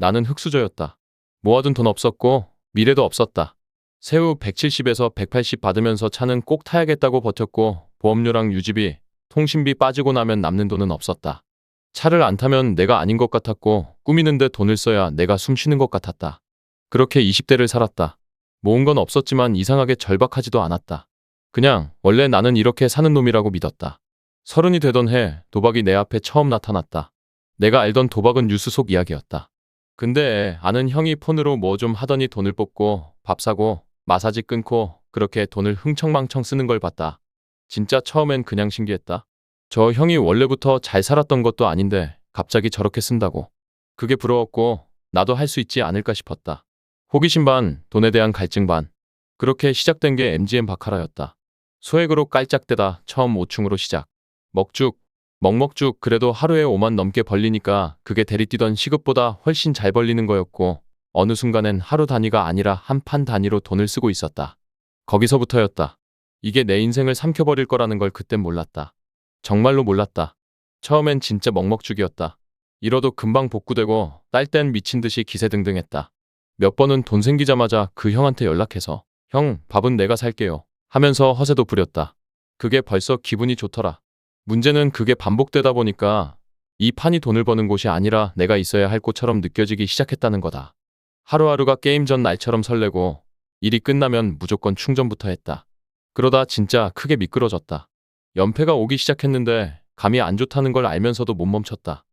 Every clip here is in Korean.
나는 흙수저였다. 모아둔 돈 없었고 미래도 없었다. 세후 170에서 180 받으면서 차는 꼭 타야겠다고 버텼고 보험료랑 유지비, 통신비 빠지고 나면 남는 돈은 없었다. 차를 안 타면 내가 아닌 것 같았고 꾸미는데 돈을 써야 내가 숨 쉬는 것 같았다. 그렇게 20대를 살았다. 모은 건 없었지만 이상하게 절박하지도 않았다. 그냥 원래 나는 이렇게 사는 놈이라고 믿었다. 30이 되던 해 도박이 내 앞에 처음 나타났다. 내가 알던 도박은 뉴스 속 이야기였다. 근데 아는 형이 폰으로 뭐 좀 하더니 돈을 뽑고 밥 사고 마사지 끊고 그렇게 돈을 흥청망청 쓰는 걸 봤다. 진짜 처음엔 그냥 신기했다. 저 형이 원래부터 잘 살았던 것도 아닌데 갑자기 저렇게 쓴다고. 그게 부러웠고 나도 할 수 있지 않을까 싶었다. 호기심 반, 돈에 대한 갈증 반. 그렇게 시작된 게 MGM 바카라였다. 소액으로 깔짝대다 처음 5층으로 시작. 먹죽, 먹먹죽 그래도 하루에 5만 넘게 벌리니까 그게 대리 뛰던 시급보다 훨씬 잘 벌리는 거였고 어느 순간엔 하루 단위가 아니라 한 판 단위로 돈을 쓰고 있었다. 거기서부터였다. 이게 내 인생을 삼켜버릴 거라는 걸 그땐 몰랐다. 정말로 몰랐다. 처음엔 진짜 먹먹죽이었다. 잃어도 금방 복구되고 딸 땐 미친 듯이 기세등등했다. 몇 번은 돈 생기자마자 그 형한테 연락해서 형, 밥은 내가 살게요 하면서 허세도 부렸다. 그게 벌써 기분이 좋더라. 문제는 그게 반복되다 보니까 이 판이 돈을 버는 곳이 아니라 내가 있어야 할 곳처럼 느껴지기 시작했다는 거다. 하루하루가 게임 전 날처럼 설레고 일이 끝나면 무조건 충전부터 했다. 그러다 진짜 크게 미끄러졌다. 연패가 오기 시작했는데 감이 안 좋다는 걸 알면서도 못 멈췄다.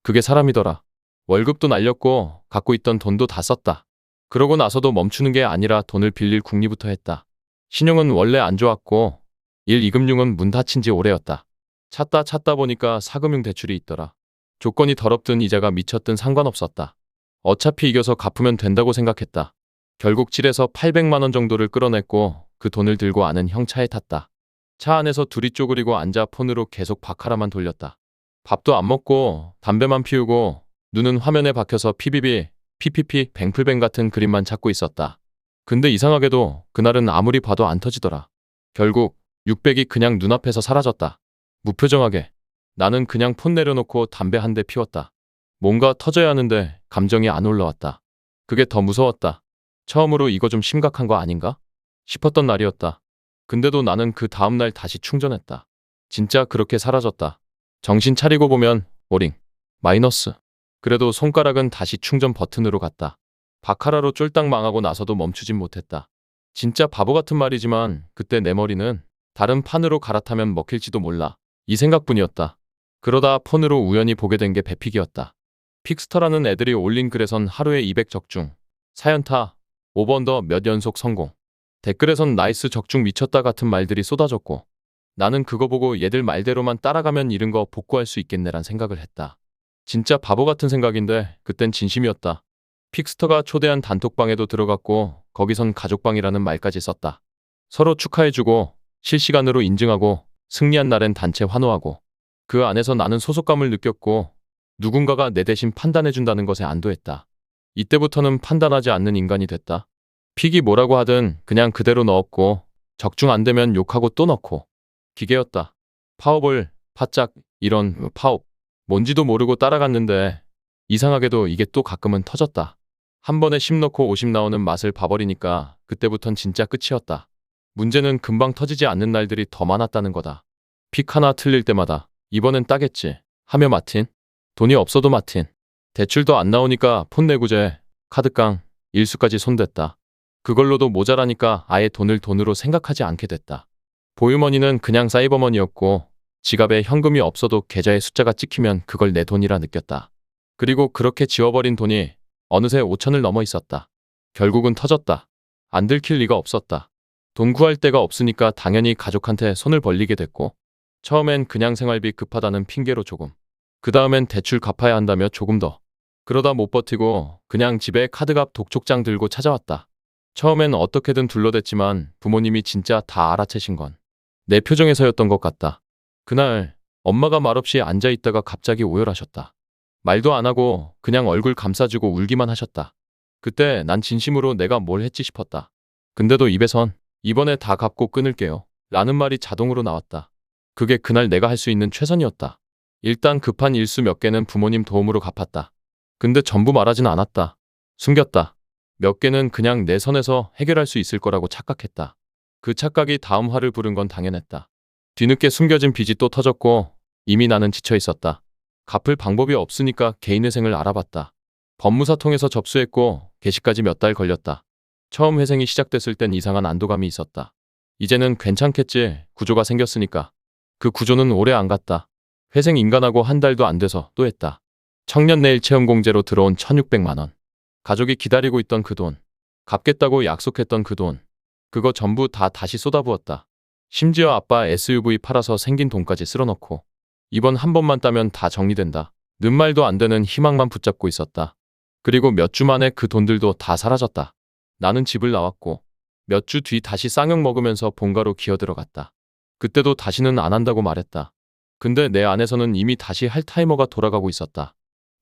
그게 사람이더라. 월급도 날렸고 갖고 있던 돈도 다 썼다. 그러고 나서도 멈추는 게 아니라 돈을 빌릴 궁리부터 했다. 신용은 원래 안 좋았고 1,2금융은 문 닫힌 지 오래였다. 찾다 보니까 4금융 대출이 있더라. 조건이 더럽든 이자가 미쳤든 상관없었다. 어차피 이겨서 갚으면 된다고 생각했다. 결국 7에서 800만 원 정도를 끌어냈고 그 돈을 들고 아는 형 차에 탔다. 차 안에서 둘이 쪼그리고 앉아 폰으로 계속 바카라만 돌렸다. 밥도 안 먹고 담배만 피우고 눈은 화면에 박혀서 PBB, PPP, 뱅플뱅 같은 그림만 찾고 있었다. 근데 이상하게도 그날은 아무리 봐도 안 터지더라. 결국 600이 그냥 눈앞에서 사라졌다. 무표정하게. 나는 그냥 폰 내려놓고 담배 한 대 피웠다. 뭔가 터져야 하는데 감정이 안 올라왔다. 그게 더 무서웠다. 처음으로 이거 좀 심각한 거 아닌가? 싶었던 날이었다. 근데도 나는 그 다음날 다시 충전했다. 진짜 그렇게 사라졌다. 정신 차리고 보면 오링, 마이너스. 그래도 손가락은 다시 충전 버튼으로 갔다. 바카라로 쫄딱 망하고 나서도 멈추진 못했다. 진짜 바보 같은 말이지만 그때 내 머리는 다른 판으로 갈아타면 먹힐지도 몰라. 이 생각뿐이었다. 그러다 폰으로 우연히 보게 된 게 배픽이었다. 픽스터라는 애들이 올린 글에선 하루에 200 적중, 사연타, 5번 더 몇 연속 성공. 댓글에선 나이스 적중 미쳤다 같은 말들이 쏟아졌고 나는 그거 보고 얘들 말대로만 따라가면 이른 거 복구할 수 있겠네란 생각을 했다. 진짜 바보 같은 생각인데 그땐 진심이었다. 픽스터가 초대한 단톡방에도 들어갔고 거기선 가족방이라는 말까지 썼다. 서로 축하해주고 실시간으로 인증하고 승리한 날엔 단체 환호하고 그 안에서 나는 소속감을 느꼈고 누군가가 내 대신 판단해준다는 것에 안도했다. 이때부터는 판단하지 않는 인간이 됐다. 픽이 뭐라고 하든 그냥 그대로 넣었고 적중 안 되면 욕하고 또 넣고 기계였다. 파워볼, 파짝, 이런 파업 뭔지도 모르고 따라갔는데 이상하게도 이게 또 가끔은 터졌다. 한 번에 10 넣고 50 나오는 맛을 봐버리니까 그때부턴 진짜 끝이었다. 문제는 금방 터지지 않는 날들이 더 많았다는 거다. 픽 하나 틀릴 때마다 이번엔 따겠지 하며 마틴. 돈이 없어도 마틴. 대출도 안 나오니까 폰 내구제, 카드깡, 일수까지 손댔다. 그걸로도 모자라니까 아예 돈을 돈으로 생각하지 않게 됐다. 보유머니는 그냥 사이버머니였고 지갑에 현금이 없어도 계좌에 숫자가 찍히면 그걸 내 돈이라 느꼈다. 그리고 그렇게 지워버린 돈이 어느새 5천을 넘어 있었다. 결국은 터졌다. 안 들킬 리가 없었다. 돈 구할 데가 없으니까 당연히 가족한테 손을 벌리게 됐고 처음엔 그냥 생활비 급하다는 핑계로 조금, 그 다음엔 대출 갚아야 한다며 조금 더. 그러다 못 버티고 그냥 집에 카드값 독촉장 들고 찾아왔다. 처음엔 어떻게든 둘러댔지만 부모님이 진짜 다 알아채신 건 내 표정에서였던 것 같다. 그날 엄마가 말없이 앉아있다가 갑자기 오열하셨다. 말도 안 하고 그냥 얼굴 감싸주고 울기만 하셨다. 그때 난 진심으로 내가 뭘 했지 싶었다. 근데도 입에선 이번에 다 갚고 끊을게요 라는 말이 자동으로 나왔다. 그게 그날 내가 할 수 있는 최선이었다. 일단 급한 일수 몇 개는 부모님 도움으로 갚았다. 근데 전부 말하진 않았다. 숨겼다. 몇 개는 그냥 내 선에서 해결할 수 있을 거라고 착각했다. 그 착각이 다음 화를 부른 건 당연했다. 뒤늦게 숨겨진 빚이 또 터졌고 이미 나는 지쳐 있었다. 갚을 방법이 없으니까 개인회생을 알아봤다. 법무사 통해서 접수했고 개시까지 몇 달 걸렸다. 처음 회생이 시작됐을 땐 이상한 안도감이 있었다. 이제는 괜찮겠지. 구조가 생겼으니까. 그 구조는 오래 안 갔다. 회생 인간하고 한 달도 안 돼서 또 했다. 청년내일 채용공제로 들어온 1,600만 원. 가족이 기다리고 있던 그 돈. 갚겠다고 약속했던 그 돈. 그거 전부 다 다시 쏟아부었다. 심지어 아빠 SUV 팔아서 생긴 돈까지 쓸어넣고 이번 한 번만 따면 다 정리된다. 는 말도 안 되는 희망만 붙잡고 있었다. 그리고 몇 주 만에 그 돈들도 다 사라졌다. 나는 집을 나왔고 몇 주 뒤 다시 쌍욕 먹으면서 본가로 기어들어갔다. 그때도 다시는 안 한다고 말했다. 근데 내 안에서는 이미 다시 할 타이머가 돌아가고 있었다.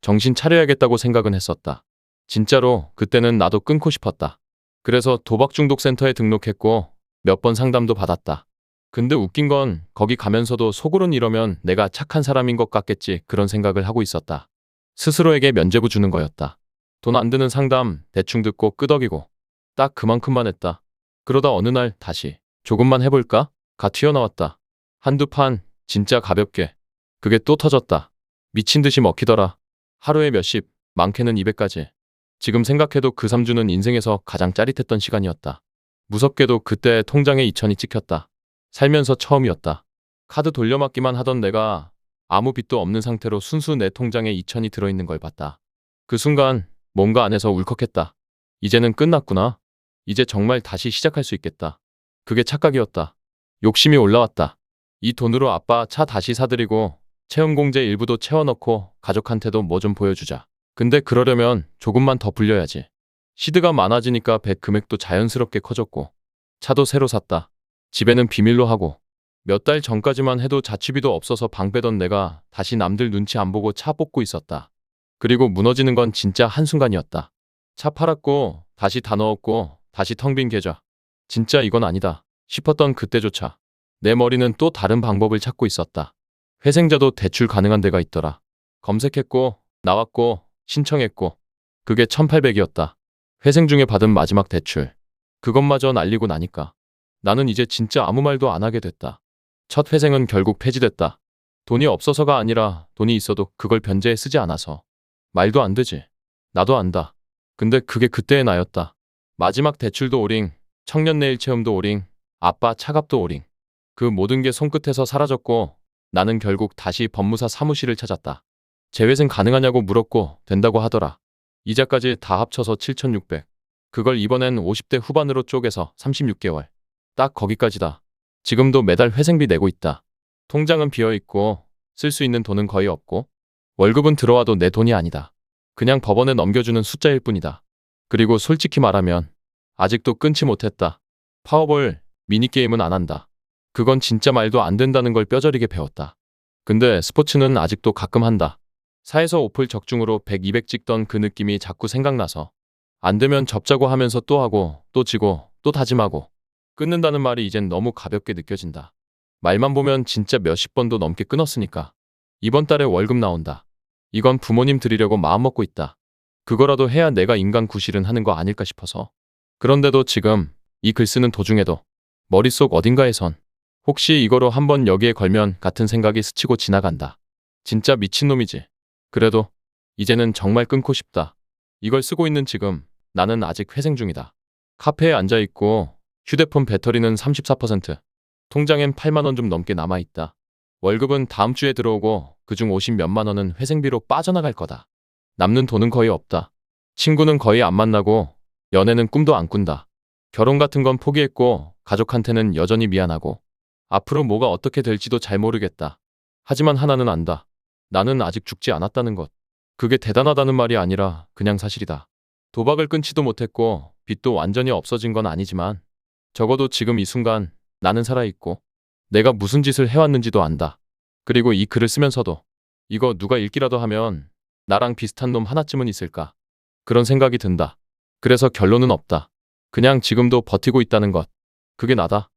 정신 차려야겠다고 생각은 했었다. 진짜로 그때는 나도 끊고 싶었다. 그래서 도박중독센터에 등록했고 몇 번 상담도 받았다. 근데 웃긴 건 거기 가면서도 속으론 이러면 내가 착한 사람인 것 같겠지 그런 생각을 하고 있었다. 스스로에게 면죄부 주는 거였다. 돈 안 드는 상담 대충 듣고 끄덕이고 딱 그만큼만 했다. 그러다 어느 날 다시 조금만 해볼까? 가 튀어나왔다. 한두 판 진짜 가볍게. 그게 또 터졌다. 미친 듯이 먹히더라. 하루에 몇십, 많게는 200까지. 지금 생각해도 그 3주는 인생에서 가장 짜릿했던 시간이었다. 무섭게도 그때 통장에 2천이 찍혔다. 살면서 처음이었다. 카드 돌려막기만 하던 내가 아무 빚도 없는 상태로 순수 내 통장에 2천이 들어있는 걸 봤다. 그 순간 뭔가 안에서 울컥했다. 이제는 끝났구나. 이제 정말 다시 시작할 수 있겠다. 그게 착각이었다. 욕심이 올라왔다. 이 돈으로 아빠 차 다시 사드리고 채용공제 일부도 채워넣고 가족한테도 뭐 좀 보여주자. 근데 그러려면 조금만 더 불려야지. 시드가 많아지니까 백 금액도 자연스럽게 커졌고 차도 새로 샀다. 집에는 비밀로 하고 몇 달 전까지만 해도 자취비도 없어서 방 빼던 내가 다시 남들 눈치 안 보고 차 뽑고 있었다. 그리고 무너지는 건 진짜 한순간이었다. 차 팔았고 다시 다 넣었고 다시 텅 빈 계좌. 진짜 이건 아니다 싶었던 그때조차 내 머리는 또 다른 방법을 찾고 있었다. 회생자도 대출 가능한 데가 있더라. 검색했고 나왔고 신청했고 그게 1,800이었다. 회생 중에 받은 마지막 대출. 그것마저 날리고 나니까 나는 이제 진짜 아무 말도 안 하게 됐다. 첫 회생은 결국 폐지됐다. 돈이 없어서가 아니라 돈이 있어도 그걸 변제에 쓰지 않아서. 말도 안 되지. 나도 안다. 근데 그게 그때의 나였다. 마지막 대출도 오링, 청년내일 체험도 오링, 아빠 차값도 오링. 그 모든 게 손끝에서 사라졌고 나는 결국 다시 법무사 사무실을 찾았다. 재회생 가능하냐고 물었고 된다고 하더라. 이자까지 다 합쳐서 7,600. 그걸 이번엔 50대 후반으로 쪼개서 36개월. 딱 거기까지다. 지금도 매달 회생비 내고 있다. 통장은 비어있고 쓸 수 있는 돈은 거의 없고 월급은 들어와도 내 돈이 아니다. 그냥 법원에 넘겨주는 숫자일 뿐이다. 그리고 솔직히 말하면 아직도 끊지 못했다. 파워볼, 미니게임은 안 한다. 그건 진짜 말도 안 된다는 걸 뼈저리게 배웠다. 근데 스포츠는 아직도 가끔 한다. 4에서 5풀 적중으로 100, 200 찍던 그 느낌이 자꾸 생각나서 안 되면 접자고 하면서 또 하고 또 지고 또 다짐하고 끊는다는 말이 이젠 너무 가볍게 느껴진다. 말만 보면 진짜 몇십 번도 넘게 끊었으니까. 이번 달에 월급 나온다. 이건 부모님 드리려고 마음먹고 있다. 그거라도 해야 내가 인간 구실은 하는 거 아닐까 싶어서. 그런데도 지금 이 글 쓰는 도중에도 머릿속 어딘가에선 혹시 이거로 한번 여기에 걸면 같은 생각이 스치고 지나간다. 진짜 미친놈이지. 그래도 이제는 정말 끊고 싶다. 이걸 쓰고 있는 지금 나는 아직 회생 중이다. 카페에 앉아있고 휴대폰 배터리는 34%. 통장엔 8만 원 좀 넘게 남아있다. 월급은 다음 주에 들어오고 그중 50 몇만 원은 회생비로 빠져나갈 거다. 남는 돈은 거의 없다. 친구는 거의 안 만나고 연애는 꿈도 안 꾼다. 결혼 같은 건 포기했고 가족한테는 여전히 미안하고 앞으로 뭐가 어떻게 될지도 잘 모르겠다. 하지만 하나는 안다. 나는 아직 죽지 않았다는 것. 그게 대단하다는 말이 아니라 그냥 사실이다. 도박을 끊지도 못했고 빚도 완전히 없어진 건 아니지만 적어도 지금 이 순간 나는 살아있고 내가 무슨 짓을 해왔는지도 안다. 그리고 이 글을 쓰면서도 이거 누가 읽기라도 하면 나랑 비슷한 놈 하나쯤은 있을까? 그런 생각이 든다. 그래서 결론은 없다. 그냥 지금도 버티고 있다는 것. 그게 나다.